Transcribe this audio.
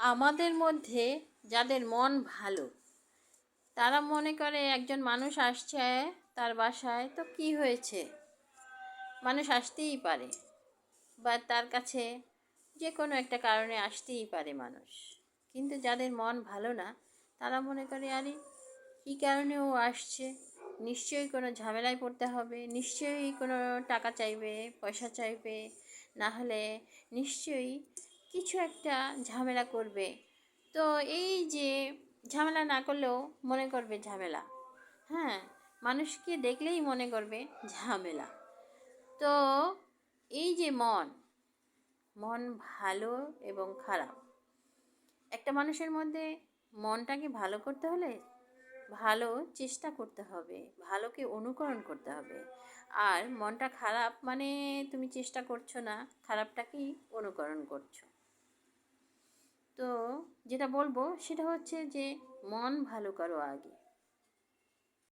আমাদের মধ্যে যাদের মন ভালো তারা মনে করে একজন মানুষ আসছে তার বাসায়, তো কি হয়েছে, মানুষ আসতেই পারে, বা তার কাছে যে কোনো একটা কারণে আসতেই পারে মানুষ। কিন্তু যাদের মন ভালো না তারা মনে করে আরে কী কারণে ও আসছে, নিশ্চয়ই কোনো ঝামেলায় পড়তে হবে, নিশ্চয়ই কোনো টাকা চাইবে, পয়সা চাইবে, না হলে নিশ্চয়ই কিছু একটা ঝামেলা করবে। তো এই যে ঝামেলা না করলেও মনে করবে ঝামেলা, হ্যাঁ, মানুষকে দেখলেই মনে করবে ঝামেলা। তো এই যে মন মন ভালো এবং খারাপ, একটা মানুষের মধ্যে মনটাকে ভালো করতে হলে ভালো চেষ্টা করতে হবে, ভালোকে অনুকরণ করতে হবে। আর মনটা খারাপ মানে তুমি চেষ্টা করছো না, খারাপটাকেই অনুকরণ করছো। তো যেটা বলবো সেটা হচ্ছে যে মন ভালো করো আগে।